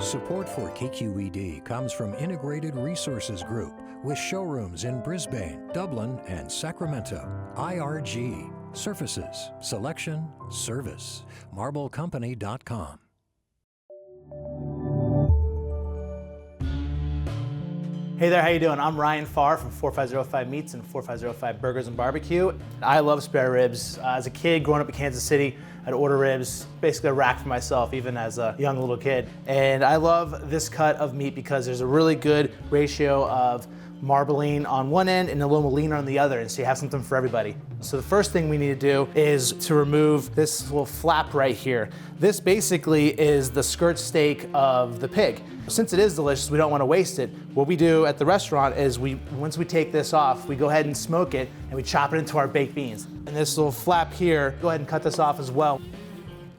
Support for KQED comes from Integrated Resources Group with showrooms in Brisbane, Dublin, and Sacramento. IRG. Surfaces, selection, service. MarbleCompany.com. Hey there, how you doing? I'm Ryan Farr from 4505 Meats and 4505 Burgers and Barbecue. I love spare ribs. As a kid growing up in Kansas City, I'd order ribs, basically a rack for myself, even as a young little kid. And I love this cut of meat because there's a really good ratio of marbling on one end and a little leaner on the other, and so you have something for everybody. So the first thing we need to do is to remove this little flap right here. This basically is the skirt steak of the pig. Since it is delicious, we don't want to waste it. What we do at the restaurant is once we take this off, we go ahead and smoke it and we chop it into our baked beans. And this little flap here, go ahead and cut this off as well.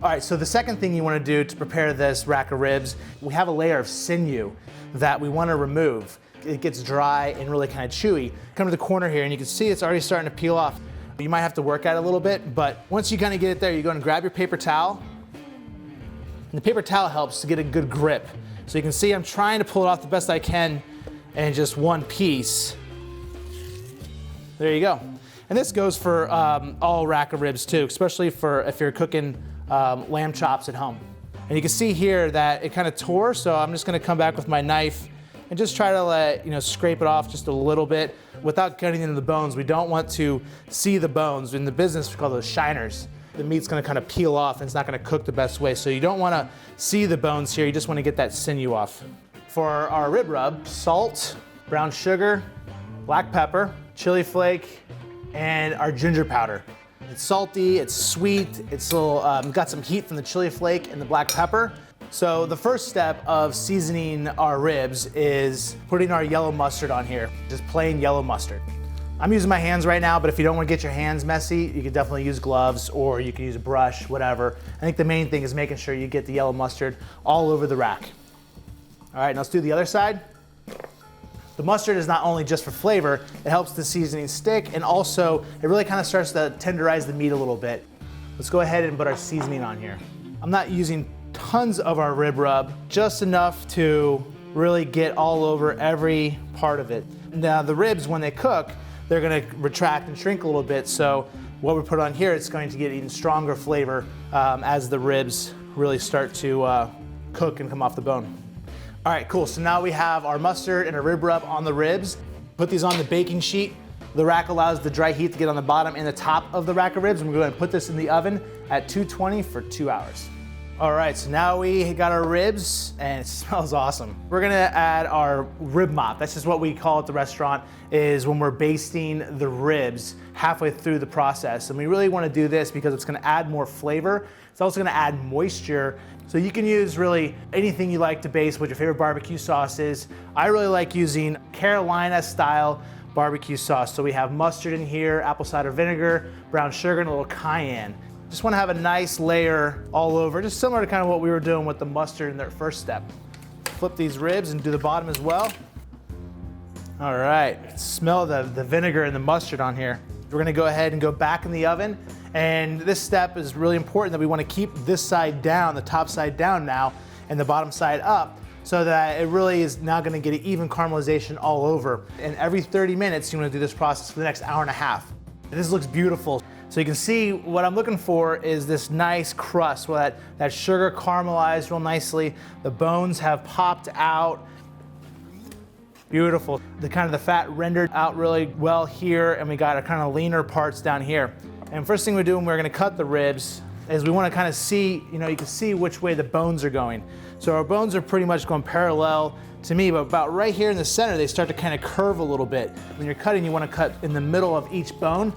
All right, so the second thing you want to do to prepare this rack of ribs, we have a layer of sinew that we want to remove. It gets dry and really kind of chewy. Come to the corner here and you can see it's already starting to peel off. You might have to work at it a little bit, but once you kind of get it there, you go and grab your paper towel. And the paper towel helps to get a good grip. So you can see I'm trying to pull it off the best I can in just one piece. There you go. And this goes for all rack of ribs too, especially for if you're cooking lamb chops at home. And you can see here that it kind of tore, so I'm just gonna come back with my knife and just try to scrape it off just a little bit without cutting into the bones. We don't want to see the bones. In the business, we call those shiners. The meat's gonna kind of peel off and it's not gonna cook the best way. So you don't wanna see the bones here, you just wanna get that sinew off. For our rib rub, salt, brown sugar, black pepper, chili flake, and our ginger powder. It's salty, it's sweet, it's a little, got some heat from the chili flake and the black pepper. So the first step of seasoning our ribs is putting our yellow mustard on here, just plain yellow mustard. I'm using my hands right now, but if you don't want to get your hands messy, you can definitely use gloves or you can use a brush, whatever. I think the main thing is making sure you get the yellow mustard all over the rack. All right, now let's do the other side. The mustard is not only just for flavor, it helps the seasoning stick, and also it really kind of starts to tenderize the meat a little bit. Let's go ahead and put our seasoning on here. I'm not using tons of our rib rub, just enough to really get all over every part of it. Now the ribs, when they cook, they're gonna retract and shrink a little bit, so what we put on here, it's going to get even stronger flavor as the ribs really start to cook and come off the bone. All right, cool, so now we have our mustard and our rib rub on the ribs. Put these on the baking sheet. The rack allows the dry heat to get on the bottom and the top of the rack of ribs. I'm gonna go ahead and put this in the oven at 220 for 2 hours. All right, so now we got our ribs and it smells awesome. We're gonna add our rib mop. That's just what we call it at the restaurant, is when we're basting the ribs halfway through the process. And we really wanna do this because it's gonna add more flavor. It's also gonna add moisture. So you can use really anything you like to baste, what your favorite barbecue sauce is. I really like using Carolina style barbecue sauce. So we have mustard in here, apple cider vinegar, brown sugar, and a little cayenne. Just want to have a nice layer all over, just similar to kind of what we were doing with the mustard in their first step. Flip these ribs and do the bottom as well. All right, smell the vinegar and the mustard on here. We're gonna go ahead and go back in the oven. And this step is really important that we want to keep this side down, the top side down now, and the bottom side up, so that it really is now gonna get an even caramelization all over. And every 30 minutes, you wanna do this process for the next hour and a half. And this looks beautiful. So you can see what I'm looking for is this nice crust where that sugar caramelized real nicely. The bones have popped out. Beautiful. The fat rendered out really well here, and we got our kind of leaner parts down here. And first thing we do when we're gonna cut the ribs is we wanna kind of see, you can see which way the bones are going. So our bones are pretty much going parallel to me, but about right here in the center, they start to kind of curve a little bit. When you're cutting, you wanna cut in the middle of each bone.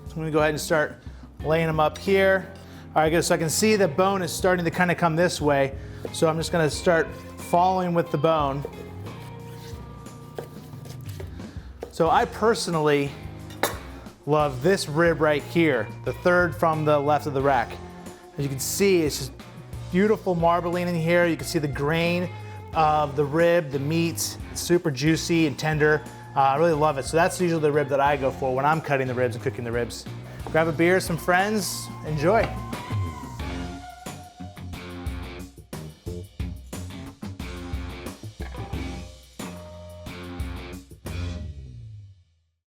I'm gonna go ahead and start laying them up here. All right, good, so I can see the bone is starting to kind of come this way. So I'm just gonna start following with the bone. So I personally love this rib right here, the third from the left of the rack. As you can see, it's just beautiful marbling in here. You can see the grain of the rib, the meat. It's super juicy and tender. I really love it. So that's usually the rib that I go for when I'm cutting the ribs and cooking the ribs. Grab a beer, some friends, enjoy.